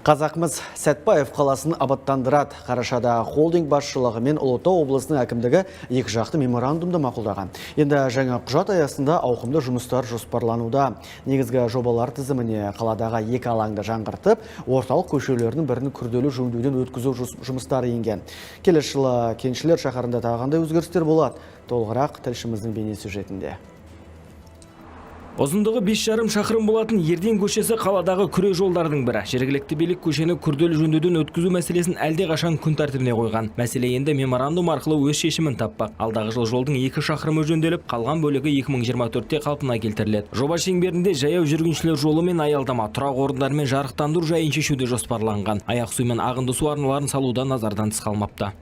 Қазақмыз Сәтбаев қаласын абаттандырады. Қарашада холдинг басшылығы мен Ұлытау облысының әкімдігі екі жақты меморандумды мақұлдаған. Енді жаңа құжат аясында ауқымды жұмыстар жоспарлануда. Негізгі жобалар тізіміне қаладағы екі алаңды жаңғыртып, орталық көшелерінің бірін күрделі жөндеуден өткізу жұмыстары енген. Келесі жылы Кеншілер шаһарында тағандай өзгерістер болады. Толығырақ тілшіміздің бейнесюжетінде. Ұзындығы 5,5 шақырым болатын Ерден көшесі қаладағы күре жолдардың бірі. Жергілікті билік көшені күрделі жөндеуден өткізу мәселесін әлде қашан күн тәртібіне қойған. Мәселе енді меморандум арқылы өз шешімін таппақ. Алдағы жыл жолдың 2 шақырымы жөнделіп, қалған бөлігі 2024-те қалпына келтіріледі. Жоба шеңберінде жаяу жүргіншілер жолы мен аялдама, тұрақ орындары мен жарықтандыру жайын шешуде жоспарланған. Аяқ су мен ағынды су арналарын салуда назардан тыс қалмапты.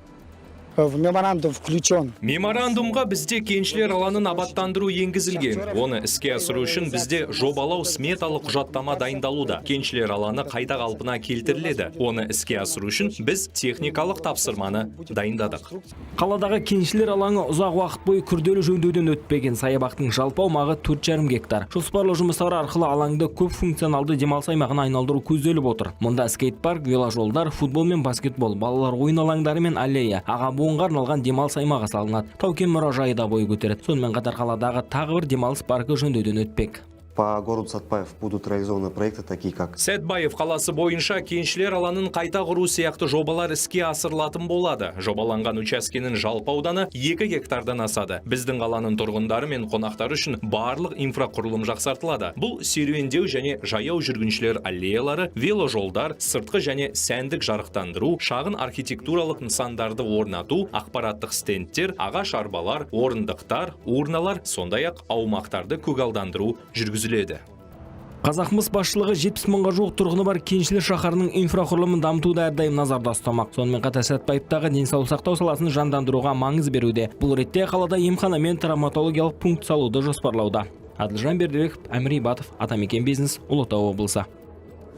В меморандум включен. Меморандумға бізде кеншілер алаңын абаттандыру енгізілген. Оны іске асыру үшін бізде жобалау сметалық құжаттама дайындалуда. Кеншілер алаңы қайта қалпына келтіріледі. Оны іске асыру үшін біз техникалық тапсырманы дайындадық. Қаладағы кеншілер алаңы ұзақ уақыт бойы күрделі жөндеуден өтпеген. Саябақтың жалпы аумағы 4,5 гектар. Жоспарлы жұмыстары арқылы алаңды көп функционалды демалыс аймағына айналдыру көзделіп отыр. Мұнда скейт-парк, веложолдар, футбол мен баскетбол, балалар ойын алаңдары мен аллея, аға буынға арналған демалыс аймағы салынады. Тау-кен мұражайы да бой көтереді. Сонымен қатар қаладағы тағы бір демалыс паркі жөндеуден өтпек. По городу Сәтбаев будут реализованы проекты, такие как... Сәтбаев қаласы бойынша кеншілер алаңын қайта құру сияқты жобалар іске асырылатын болады. Жобаланған учаскенің жалпы ауданы 2 гектардан асады. Біздің қаланың тұрғындары мен қонақтары үшін барлық инфрақұрылым жақсартылады. Бұл серуендеу және жаяу жүргіншілер аллеялары, веложолдар, сыртқы және сәндік жарықтандыру, шағын архитектуралық нысандарды орнату, ақпараттық стендтер, ағаш арбалар, орындықтар, урналар, сондай-ақ аумақтарды көгалдандыру жүргізіледі. Қазақмыс басшылығы 70 мыңға жуық тұрғыны бар Кеншілер шаһарының инфрақұрылымын дамытуда әрдайым назарда ұстамақ. Сонымен қатар Сәтбаевтағы денсаулық сақтау саласын жандандыруға маңыз беруде. Бұл ретте қалада емхана мен травматологиялық пункт салуды жоспарлауда. Адылжан Бердібеков, Әмір Ибатов, Атамекен бизнес, Ұлытау облысы.